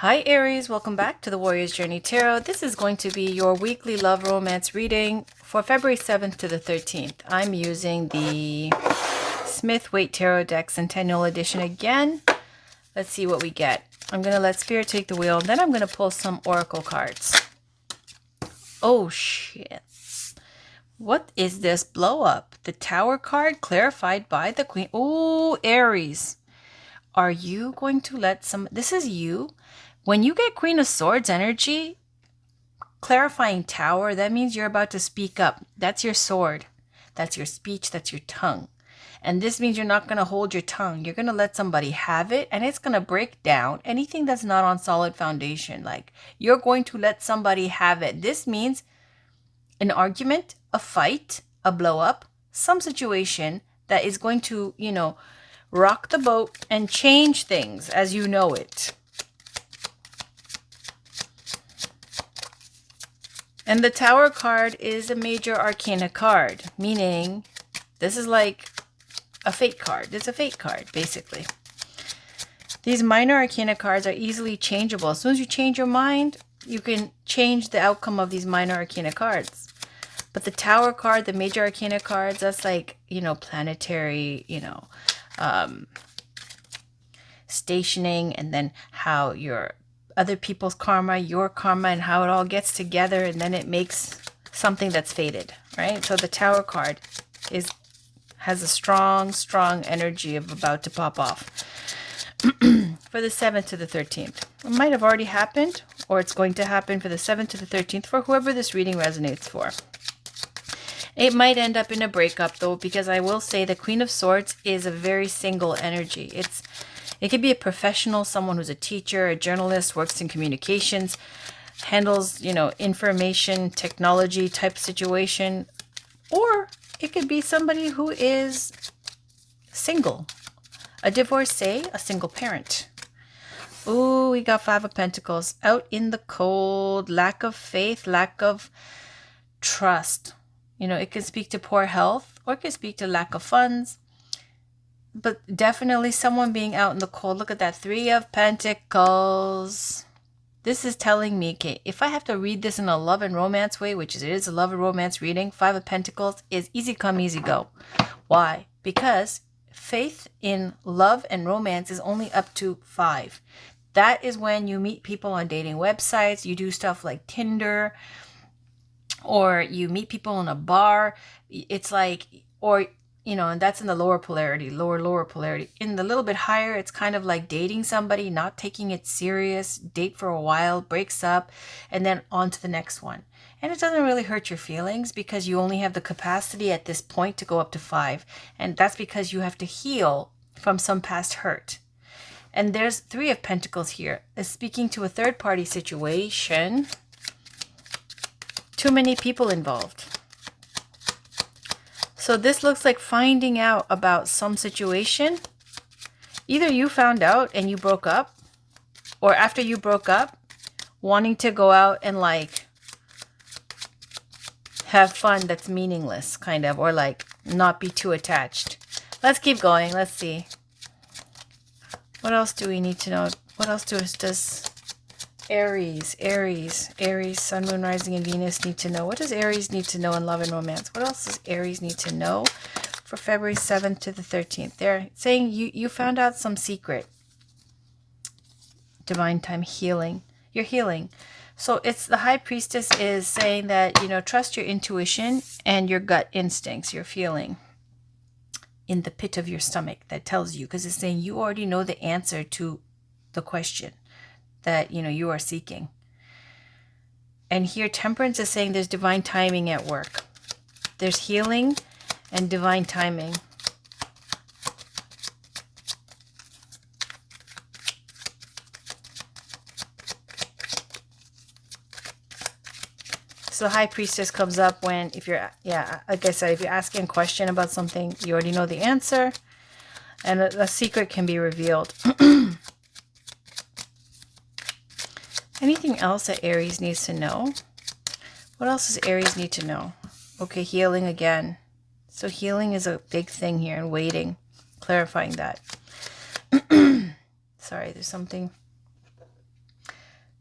Hi Aries, welcome back to the Warrior's Journey Tarot. This is going to be your weekly love romance reading for February 7th to the 13th. I'm using the Smith Waite Tarot deck Centennial Edition again. Let's see what we get. I'm going to let Spirit take the wheel, and then I'm going to pull some Oracle cards. Oh shit. What is this blow up? The Tower card clarified by the Queen. Oh, Aries. Are you going to let this is you. When you get Queen of Swords energy, clarifying Tower, that means you're about to speak up. That's your sword. That's your speech. That's your tongue. And this means you're not going to hold your tongue. You're going to let somebody have it, and it's going to break down anything that's not on solid foundation. Like, you're going to let somebody have it. This means an argument, a fight, a blow up, some situation that is going to, rock the boat and change things as you know it. And the Tower card is a major arcana card, meaning this is like a fate card. It's a fate card, basically. These minor arcana cards are easily changeable. As soon as you change your mind, you can change the outcome of these minor arcana cards. But the Tower card, the major arcana cards, that's like, planetary, stationing, and then how your other people's karma, your karma, and how it all gets together, and then it makes something that's fated, right? So the Tower card has a strong energy of about to pop off for the 7th to the 13th. It might have already happened, or it's going to happen for the 7th to the 13th for whoever this reading resonates for. It might end up in a breakup, though, because I will say the Queen of Swords is a very single energy. It could be a professional, someone who's a teacher, a journalist, works in communications, handles, information, technology type situation. Or it could be somebody who is single, a divorcee, a single parent. Ooh, we got 5 of Pentacles. Out in the cold, lack of faith, lack of trust. It can speak to poor health, or it can speak to lack of funds. But definitely someone being out in the cold. Look at that 3 of Pentacles. This is telling me, okay, if I have to read this in a love and romance way, which it is a love and romance reading, 5 of Pentacles is easy come, easy go. Why? Because faith in love and romance is only up to 5. That is when you meet people on dating websites. You do stuff like Tinder, or you meet people in a bar. It's like, or and that's in the lower polarity, lower polarity. In the little bit higher, it's kind of like dating somebody, not taking it serious, date for a while, breaks up, and then on to the next one. And it doesn't really hurt your feelings because you only have the capacity at this point to go up to 5. And that's because you have to heal from some past hurt. And there's 3 of Pentacles here. It's speaking to a third party situation. Too many people involved. So this looks like finding out about some situation. Either you found out and you broke up, or after you broke up, wanting to go out and like have fun that's meaningless, kind of, or like not be too attached. Let's keep going. Let's see. What else do we need to know? What else does Aries, Sun, Moon, Rising, and Venus need to know? What does Aries need to know in love and romance? What else does Aries need to know for February 7th to the 13th? They're saying you found out some secret. Divine time healing. You're healing. So it's the High Priestess is saying that, trust your intuition and your gut instincts, your feeling in the pit of your stomach that tells you, because it's saying you already know the answer to the question that you are seeking. And here Temperance is saying there's divine timing at work. There's healing and divine timing. So the High Priestess comes up when, if you're, like I said, if you're asking a question about something, you already know the answer, and a secret can be revealed. Anything else that Aries needs to know? What else does Aries need to know? Okay, healing again. So healing is a big thing here, and waiting, clarifying that. Sorry, there's something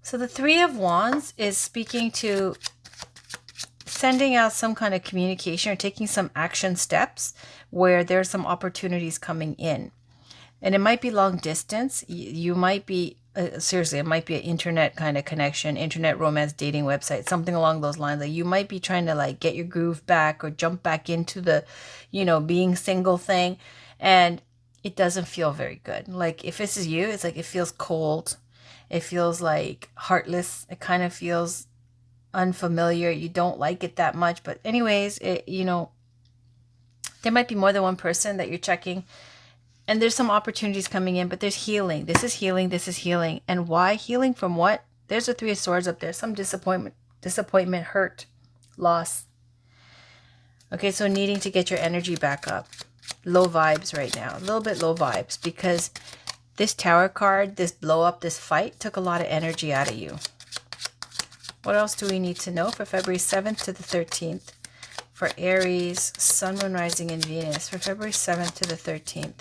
So the Three of Wands is speaking to sending out some kind of communication or taking some action steps where there's some opportunities coming in. And it might be long distance. You might be, seriously, it might be an internet kind of connection, internet romance dating website, something along those lines. Like you might be trying to like get your groove back or jump back into the, being single thing. And it doesn't feel very good. Like if this is you, it's like it feels cold. It feels like heartless. It kind of feels unfamiliar. You don't like it that much. But anyways, there might be more than one person that you're checking. And there's some opportunities coming in, but there's healing. This is healing. This is healing. And why? Healing from what? There's the Three of Swords up there. Some disappointment, hurt, loss. Okay, so needing to get your energy back up. Low vibes right now. A little bit low vibes because this Tower card, this blow up, this fight took a lot of energy out of you. What else do we need to know for February 7th to the 13th? For Aries, Sun, Moon, Rising, and Venus. For February 7th to the 13th.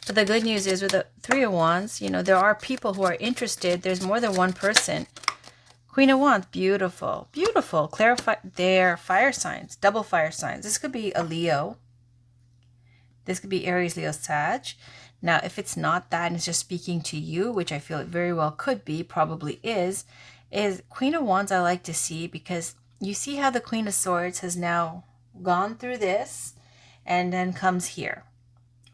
But the good news is with the Three of Wands, there are people who are interested. There's more than one person. Queen of Wands, beautiful, beautiful. Clarify their fire signs, double fire signs. This could be a Leo. This could be Aries, Leo, Sag. Now, if it's not that and it's just speaking to you, which I feel it very well could be, probably is Queen of Wands I like to see because you see how the Queen of Swords has now gone through this and then comes here.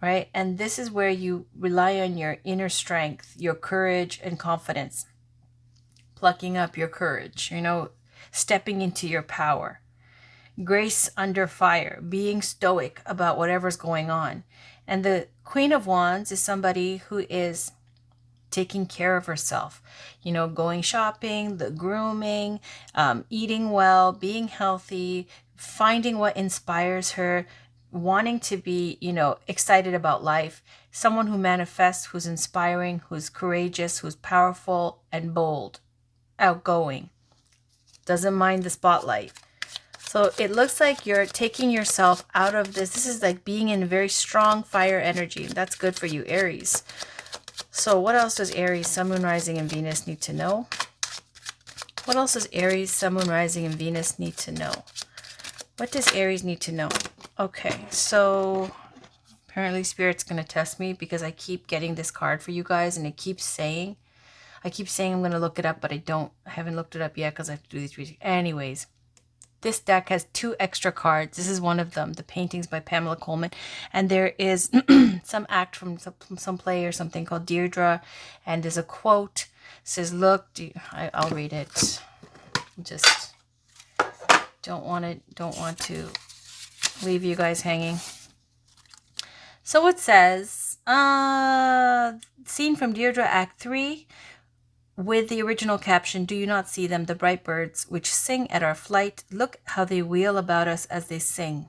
Right? And this is where you rely on your inner strength, your courage and confidence. Plucking up your courage, stepping into your power. Grace under fire, being stoic about whatever's going on. And the Queen of Wands is somebody who is taking care of herself, going shopping, the grooming, eating well, being healthy, finding what inspires her, wanting to be, excited about life, someone who manifests, who's inspiring, who's courageous, who's powerful and bold, outgoing, doesn't mind the spotlight. So it looks like you're taking yourself out of this. This is like being in very strong fire energy. That's good for you, Aries. So what else does Aries, Sun, Moon, Rising, and Venus need to know? What else does Aries, Sun, Moon, Rising, and Venus need to know? What does Aries need to know? Okay, so apparently Spirit's going to test me because I keep getting this card for you guys and I keep saying I'm going to look it up, but I haven't looked it up yet because I have to do these readings. Anyways, this deck has 2 extra cards. This is one of them, the paintings by Pamela Coleman. And there is some act from some play or something called Deirdre. And there's a quote. It says, look, I'll read it. Just don't want to leave you guys hanging. So it says, scene from Deirdre, Act 3, with the original caption, do you not see them, the bright birds which sing at our flight? Look how they wheel about us as they sing.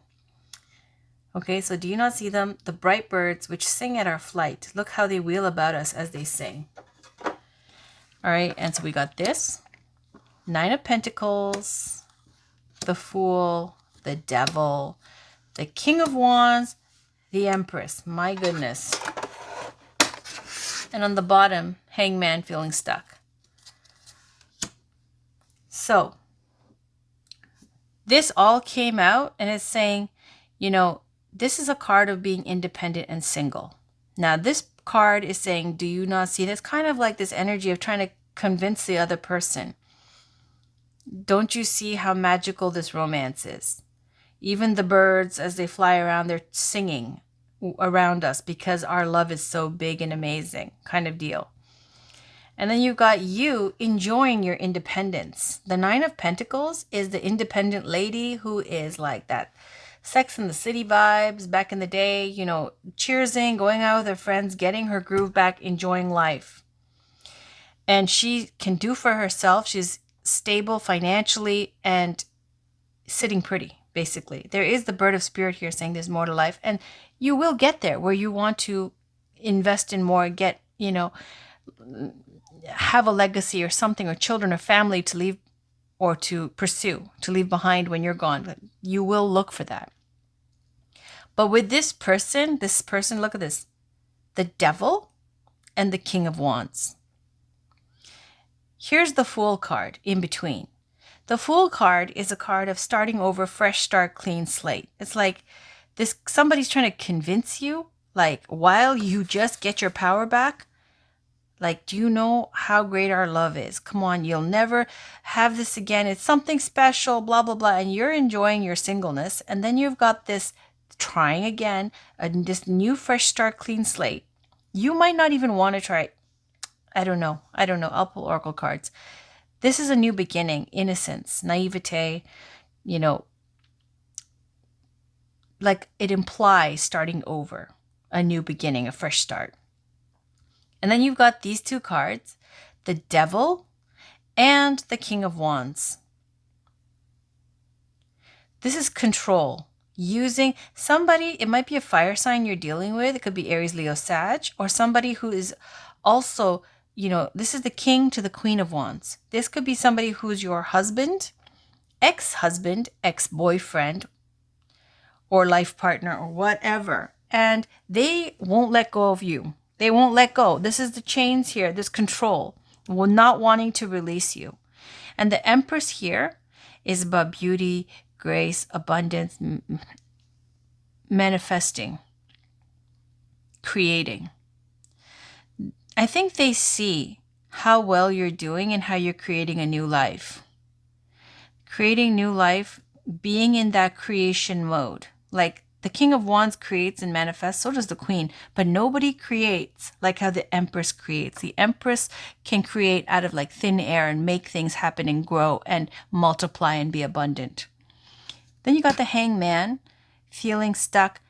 Okay, so do you not see them, the bright birds which sing at our flight? Look how they wheel about us as they sing. All right, and so we got this. 9 of Pentacles, the Fool, the Devil, the King of Wands, the Empress. My goodness. And on the bottom, Hangman feeling stuck. So this all came out and it's saying, this is a card of being independent and single. Now this card is saying, do you not see this? Kind of like this energy of trying to convince the other person. Don't you see how magical this romance is? Even the birds, as they fly around, they're singing around us because our love is so big and amazing, kind of deal. And then you've got you enjoying your independence. The 9 of Pentacles is the independent lady who is like that Sex and the City vibes back in the day, cheersing, going out with her friends, getting her groove back, enjoying life. And she can do for herself. She's stable financially and sitting pretty, basically. There is the bird of spirit here saying there's more to life. And you will get there where you want to invest in more, get, have a legacy or something, or children or family to leave or to pursue, to leave behind when you're gone. But you will look for that. But with this person, look at this, the Devil and the King of Wands. Here's the Fool card in between. The Fool card is a card of starting over, fresh start, clean slate. It's like this somebody's trying to convince you, like, while you just get your power back, like, do you know how great our love is? Come on, you'll never have this again. It's something special, blah, blah, blah. And you're enjoying your singleness. And then you've got this trying again, this new fresh start, clean slate. You might not even want to try. I don't know. I'll pull oracle cards. This is a new beginning, innocence, naivete, you know, like it implies starting over, a new beginning, a fresh start. And then you've got these two cards, the Devil and the King of Wands. This is control. Using somebody, it might be a fire sign you're dealing with. It could be Aries, Leo, Sag, or somebody who is also, this is the King to the Queen of Wands. This could be somebody who's your husband, ex-husband, ex-boyfriend, or life partner, or whatever. And they won't let go of you. They won't let go. This is the chains here, this control, not wanting to release you. And the Empress here is about beauty, grace, abundance, manifesting, creating. I think they see how well you're doing and how you're creating a new life. Creating new life, being in that creation mode. Like the King of Wands creates and manifests, so does the Queen, but nobody creates like how the Empress creates. The Empress can create out of like thin air and make things happen and grow and multiply and be abundant. Then you got the Hangman, feeling stuck.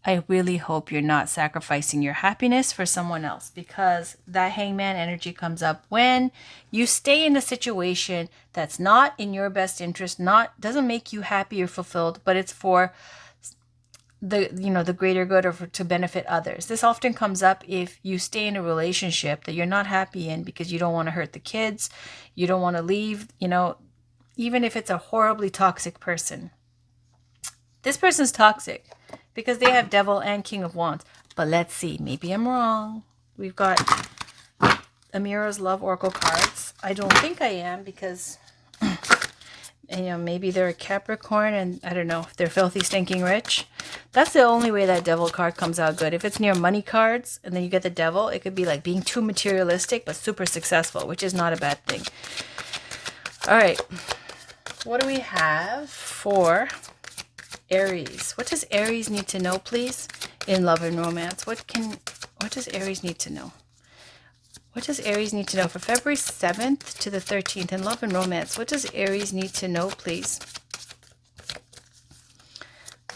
I really hope you're not sacrificing your happiness for someone else, because that Hangman energy comes up when you stay in a situation that's not in your best interest, doesn't make you happy or fulfilled, but it's for the greater good or to benefit others. This often comes up if you stay in a relationship that you're not happy in because you don't want to hurt the kids, you don't want to leave, even if it's a horribly toxic person. This person's toxic because they have Devil and King of Wands. But let's see, maybe I'm wrong. We've got Amira's Love Oracle cards. I don't think I am, because maybe they're a Capricorn and I don't know if they're filthy stinking rich. That's the only way that Devil card comes out good. If it's near money cards and then you get the Devil, it could be like being too materialistic but super successful, which is not a bad thing. All right, what do we have for Aries? What does Aries need to know, please, in love and romance? What does Aries need to know? What does Aries need to know for February 7th to the 13th in love and romance? What does Aries need to know, please?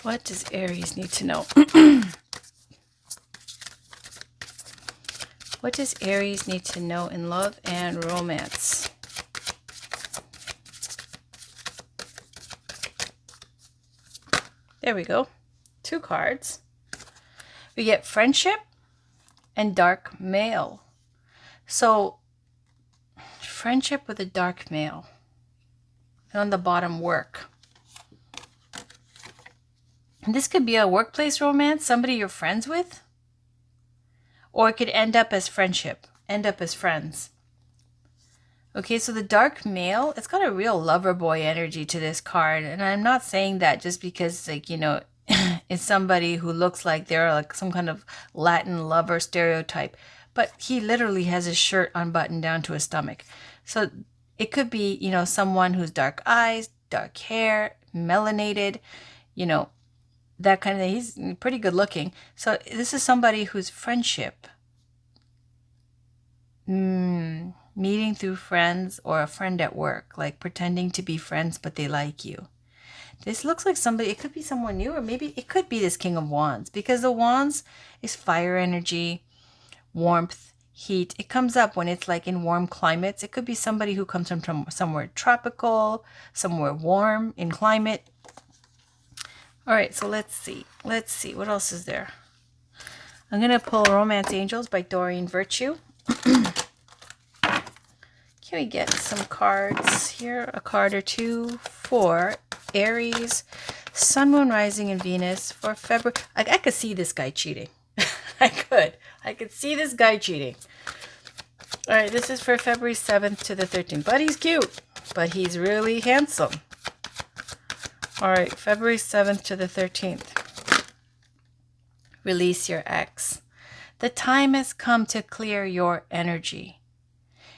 What does Aries need to know? What does Aries need to know in love and romance? There we go. 2 cards. We get friendship and dark male. So, friendship with a dark male. And on the bottom, work. And this could be a workplace romance, somebody you're friends with. Or it could end up as friendship, end up as friends. Okay, so the dark male, it's got a real lover boy energy to this card. And I'm not saying that just because, it's somebody who looks like they're like some kind of Latin lover stereotype. But he literally has his shirt unbuttoned down to his stomach. So it could be, someone who's dark eyes, dark hair, melanated, that kind of thing. He's pretty good looking. So this is somebody whose friendship, meeting through friends or a friend at work, like pretending to be friends, but they like you. This looks like somebody, it could be someone new, or maybe it could be this King of Wands, because the Wands is fire energy, warmth, heat. It comes up when it's like in warm climates. It could be somebody who comes from somewhere tropical, somewhere warm in climate. All right, so let's see. What else is there? I'm going to pull Romance Angels by Doreen Virtue. Can we get some cards here? A card or two for Aries, Sun, Moon, Rising, and Venus for February. I could see this guy cheating. I could see this guy cheating. All right, this is for February 7th to the 13th. But he's cute, but he's really handsome. All right, February 7th to the 13th. Release your ex. The time has come to clear your energy.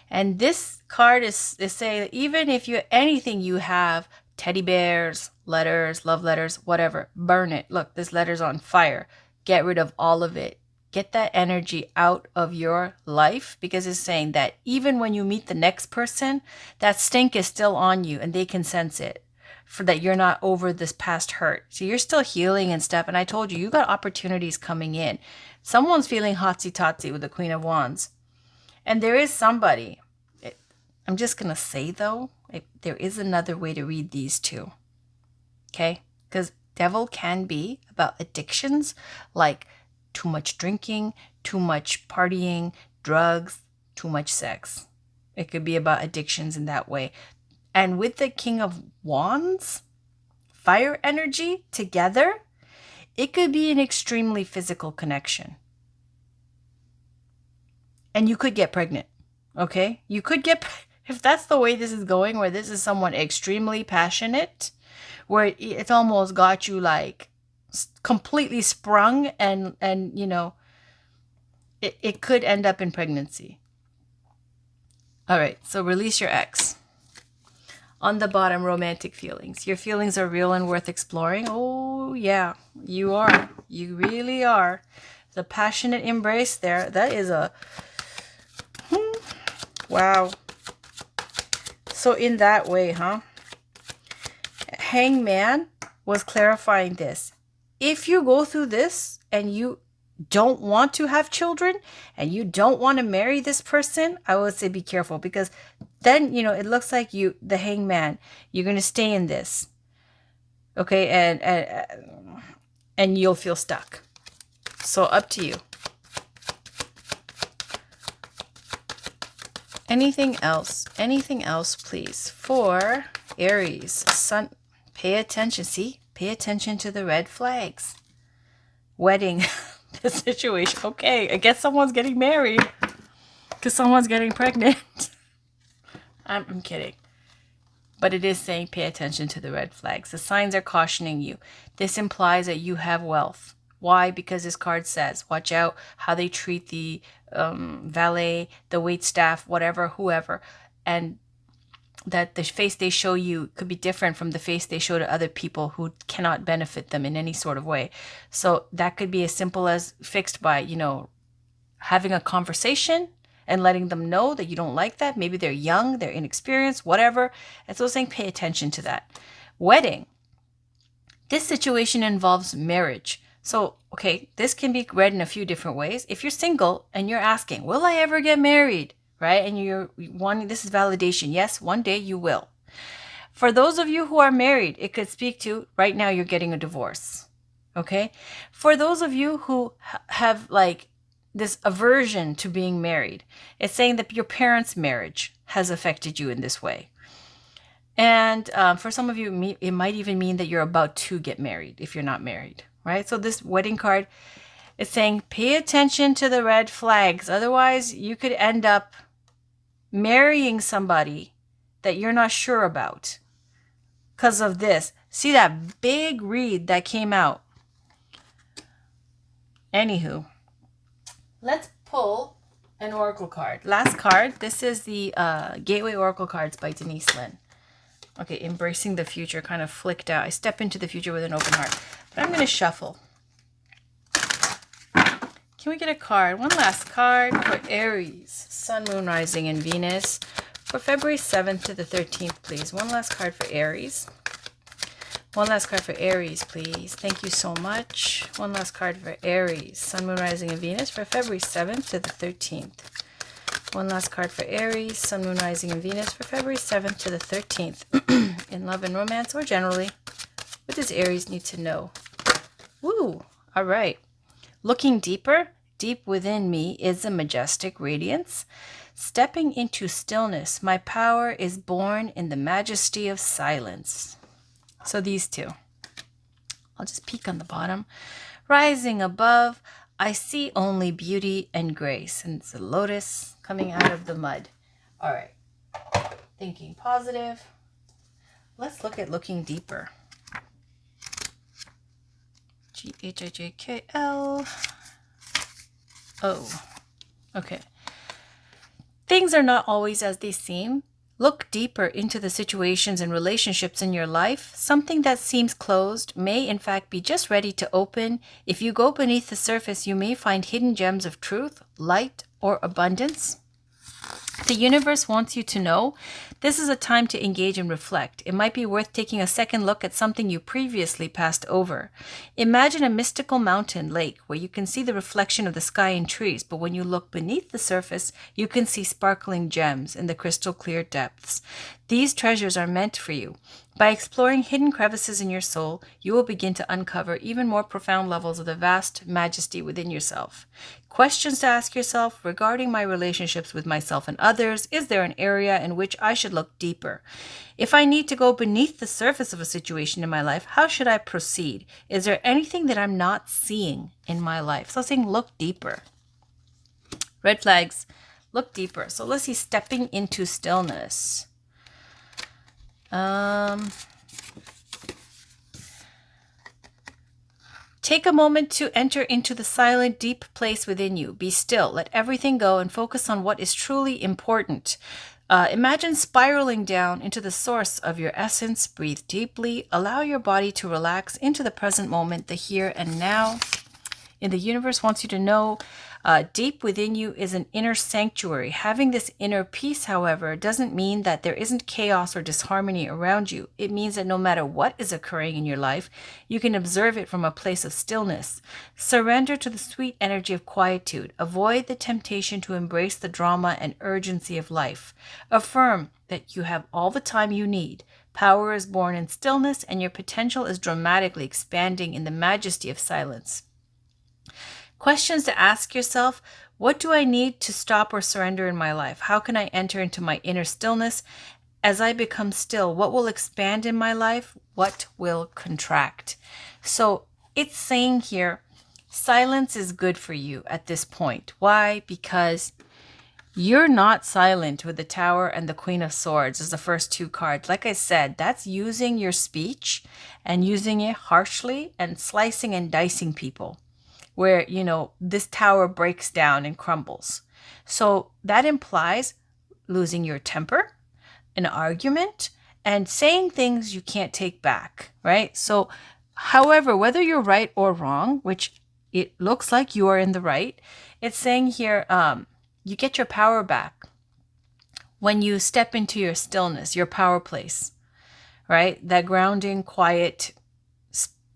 And this card is saying that even if you anything you have, teddy bears, letters, love letters, whatever, burn it. Look, this letter's on fire. Get rid of all of it. Get that energy out of your life, because it's saying that even when you meet the next person, that stink is still on you and they can sense it, for that you're not over this past hurt. So you're still healing and stuff. And I told you, you got opportunities coming in. Someone's feeling hotsy-totsy with the Queen of Wands. And there is somebody. I'm just going to say, though, there is another way to read these two. Okay? Because devil can be about addictions, like too much drinking, too much partying, drugs, too much sex. It could be about addictions in that way. And with the King of Wands, fire energy together, it could be an extremely physical connection. And you could get pregnant. Okay? You could get, if that's the way this is going, where this is someone extremely passionate, where it's almost got you like completely sprung, and you know, it could end up in pregnancy. All right, so release your ex. On the bottom, romantic feelings. Your feelings are real and worth exploring. Oh yeah, you are. You really are. The passionate embrace there. That is a wow. So in that way, huh? Hangman was clarifying this. If you go through this and you don't want to have children and you don't want to marry this person, I would say be careful, because then, you know, it looks like you, the hangman, you're going to stay in this. Okay? And you'll feel stuck. So up to you. Anything else? Anything else, please? For Aries, Sun, pay attention. See? Pay attention to the red flags. Wedding, the situation. Okay, I guess someone's getting married because someone's getting pregnant. I'm kidding. But it is saying pay attention to the red flags. The signs are cautioning you. This implies that you have wealth. Why? Because this card says, watch out how they treat the valet, the wait staff, whatever, whoever. And that the face they show you could be different from the face they show to other people who cannot benefit them in any sort of way. So that could be as simple as fixed by, you know, having a conversation and letting them know that you don't like that. Maybe they're young, they're inexperienced, whatever. And so saying pay attention to that. Wedding. This situation involves marriage. So, okay, this can be read in a few different ways. If you're single and you're asking, will I ever get married? Right? And you're wanting, this is validation. Yes, one day you will. For those of you who are married, it could speak to right now you're getting a divorce. Okay? For those of you who have like this aversion to being married, it's saying that your parents' marriage has affected you in this way. And for some of you, it might even mean that you're about to get married if you're not married, right? So this wedding card is saying pay attention to the red flags. Otherwise, you could end up marrying somebody that you're not sure about because of this. See that big read that came out? Anywho, let's pull an oracle card. Last card. This is the Gateway Oracle cards by Denise Lynn. Okay, embracing the future kind of flicked out. I step into the future with an open heart. But I'm going to shuffle. Can we get a card? One last card for Aries, Sun, Moon, Rising, and Venus for February 7th to the 13th, please. One last card for Aries. One last card for Aries, please. Thank you so much. One last card for Aries, Sun, Moon, Rising, and Venus for February 7th to the 13th. One last card for Aries, Sun, Moon, Rising, and Venus for February 7th to the 13th. In love and romance, or generally, what does Aries need to know? Woo! All right. Looking deeper, deep within me is a majestic radiance. Stepping into stillness, my power is born in the majesty of silence. So these two. I'll just peek on the bottom. Rising above, I see only beauty and grace. And it's a lotus. coming out of the mud. All right. Thinking positive. Let's look at looking deeper. G-H-I-J-K-L. Oh, okay. Things are not always as they seem. Look deeper into the situations and relationships in your life. Something that seems closed may in fact be just ready to open. If you go beneath the surface, you may find hidden gems of truth, light, or abundance. The universe wants you to know this is a time to engage and reflect. It might be worth taking a second look at something you previously passed over. Imagine a mystical mountain lake where you can see the reflection of the sky and trees, but when you look beneath the surface, you can see sparkling gems in the crystal clear depths. These treasures are meant for you. By exploring hidden crevices in your soul, you will begin to uncover even more profound levels of the vast majesty within yourself. Questions to ask yourself regarding my relationships with myself and others. Is there an area in which I should look deeper? If I need to go beneath the surface of a situation in my life, how should I proceed? Is there anything that I'm not seeing in my life? So saying look deeper. Red flags, look deeper. So let's see, stepping into stillness. Take a moment to enter into the silent, deep place within you. Be still, let everything go, and focus on what is truly important. Imagine spiraling down into the source of your essence. Breathe deeply. Allow your body to relax into the present moment, the here and now. And the universe wants you to know deep within you is an inner sanctuary. Having this inner peace, however, doesn't mean that there isn't chaos or disharmony around you. It means that no matter what is occurring in your life, you can observe it from a place of stillness. Surrender to the sweet energy of quietude. Avoid the temptation to embrace the drama and urgency of life. Affirm that you have all the time you need. Power is born in stillness, and your potential is dramatically expanding in the majesty of silence. Questions to ask yourself: what do I need to stop or surrender in my life? How can I enter into my inner stillness? As I become still, what will expand in my life? What will contract? So it's saying here, silence is good for you at this point. Why? Because you're not silent with the Tower and the Queen of Swords as the first two cards. Like I said, that's using your speech and using it harshly and slicing and dicing people, where, this tower breaks down and crumbles. So that implies losing your temper, an argument, and saying things you can't take back, right? So, however, whether you're right or wrong, which it looks like you are in the right, it's saying here, you get your power back when you step into your stillness, your power place, right? That grounding, quiet,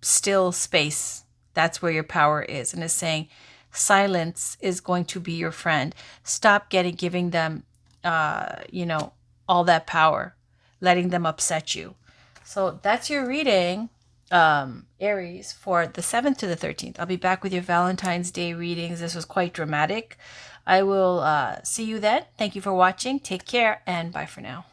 still space. That's where your power is. And it's saying silence is going to be your friend. Stop giving them, all that power, letting them upset you. So that's your reading, Aries, for the 7th to the 13th. I'll be back with your Valentine's Day readings. This was quite dramatic. I will see you then. Thank you for watching. Take care, and bye for now.